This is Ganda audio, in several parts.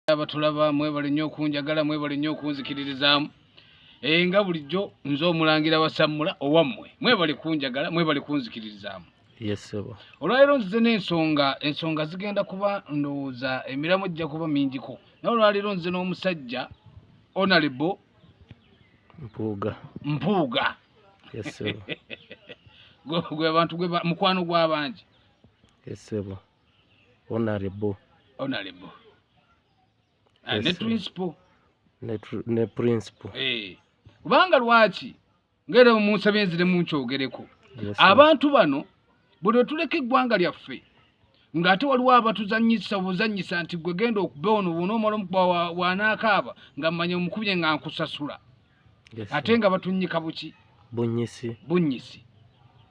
abatulaba mwebale nnyo okunjagala mwebale nnyo okunzikiririzaamu nga bulijjo nze omulangira wasammula owammwe mwebale kunjagala mwebale kunzikiririzaamu. Yes sebo. Olwaleero nze n'ensonga zigenda kuba ndowooza emiramu ejja kuba mingiko. Naye olwaleero nze n'omusajja Honorable Mpuga. Yes sebo. Gwe abantu gwe mukwano gw'abangi. Yes sebo. Honorable. Yes, ne principal. Ne principal. Kubanga lwaki ngere munsabye nzire munkyogereko. Yes, abantu bano bwe tuleka eggwanga lyaffe ng'ate waliwo abatuzannyisa buzannyisa nti gwe genda okuba ono bw'onoomala wanaakaaba nga mmanya omukubye nga nkusasula. Yes, ate nga batunnyika buki bunnyisi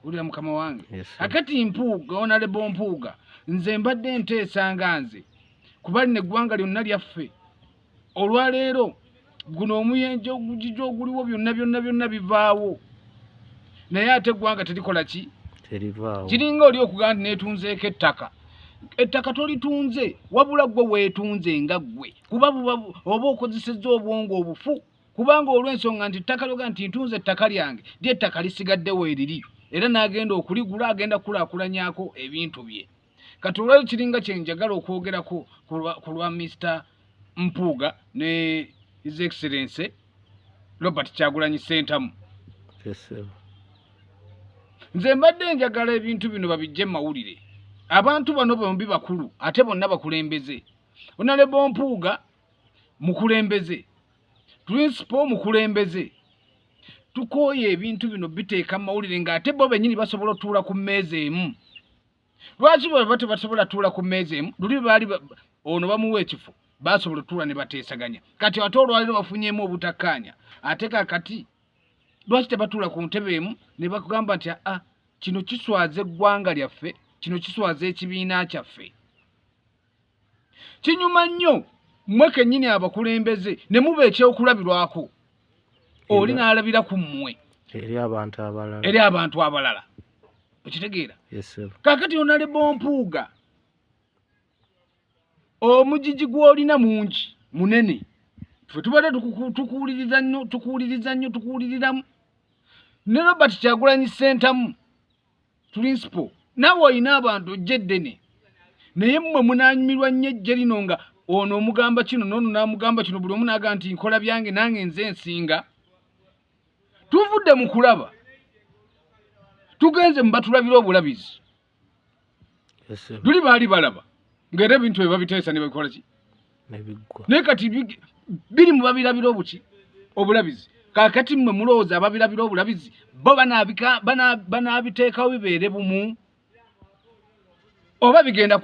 ulira mukama wange. Yes, akati Mpuga Honorable Mpuga nze mbadde nteesa nga nze kuba lino eggwanga lyonna lyaffe olwaleero guno omuyenje oguliwo byonna bivaawo naye ate eggwanga terikola ki terivaawo. kiringa oli okugamba nti neetunzeeko ettaka tolitunze wabula gwe weetunze nga ggwe kuba oba okozesezza obwongo obufu kubanga olw'ensonga nti ettaka lyoga nti ntunze ettaka lyange ly'ettaka lisigadde weeriri era n'agenda okuligula agenda kulaakulanyaako ebintu bye. Kati olwali kiringa kyenjagala okwogerako ku lwa Mr. Mpuga ne His Excellency Robert Kyagulanyi Ssentamu. Yes, nze mbadde njagala ebintu bino babijje mawulire. Abantu bano bombi bakulu ate bonna bakulembeze. Honorable Mpuga mukulembeze. Principal mukulembeze. Tukooye ebintu bino biteeka mawulire ng'ate bo bennyini basobola otuula ku mmeeza emu. Lwaki bwe basobola tuula ku mmeeza emu luli baali ono bamuwa ekifo basobola otuula ne bateesaganya. Kati ate olwaliro bafunyeemu obutakkaanya ate kakati lwaki tebatuula ku ntebe emu ne bakugamba nti kino kiswaza eggwanga lyaffe kino kiswaza ekibiina kyaffe. Kinyuma nnyo mmwe kennyini abakulembeze ne muba ekyokulabirwako oli n'alabira ku mmwe eri abantu abalala. Okitegeera? Yes sir. Kakati Honorable Mpuga omujiji gw'olina mungi munene ffe tubadde tukuwuliriramu ne Robert Kyagulanyi Ssentamu principal naawe olina abantu ojjeddene naye mmwe munaanyumirwa nnyo ejje lino nga ono omugamba kino n'ono n'amugamba kino buli omu n'agamba nti nkola byange nange nze nsinga. Tuvudde mu kulaba tugenze mu batulabira obulabizi. Yes, luli baali balaba ng'era ebintu bye babiteesa ne babikola ki naye kati biri mu babirabira obulabizi. Kakati mmwe mulowooza ababirabira obulabizi bo banaabiteekawo bibeere bumu oba bigenda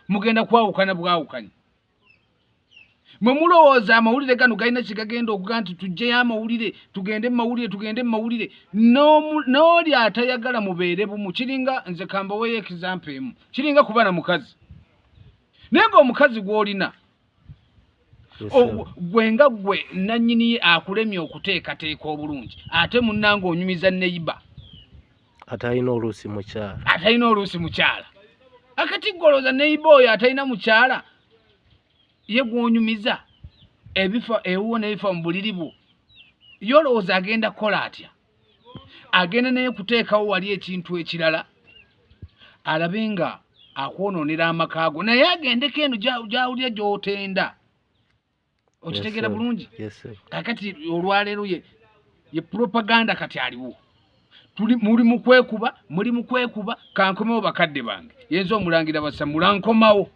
mugenda kwawukana bwawukanye. Mwe mulowooza amawulire gano galina kigagenda okuga nti tuggyeyo amawulire tugende mu mawulire n'oli atayagala mubeere bumu. Kiringa nze kambaweeyo ekizampa emu kiringa kuba na mukazi naye ng'omukazi gw'olina gwe nga gwe nannyini akulemye okuteekateeka obulungi ate munnange onyumiza neiba atalina oluusi mukyala. Akati golooza neiba oyo atalina mukyala ye gw'onyumiza ebifa ewuwo n'ebifa mu buliri bwo yolowooza agenda kukola atya? Agenda naye kuteekawo wali ekintu ekirala alabe nga akwonoonera amaka go naye agendeko eno gyawulira gy'otenda. Okitegeera bulungi? Kakati olwaleero ye propaganda kati aliwo. Muli mu kwekuba kankomewo bakadde bange yenza omulangira basa mulankomawo.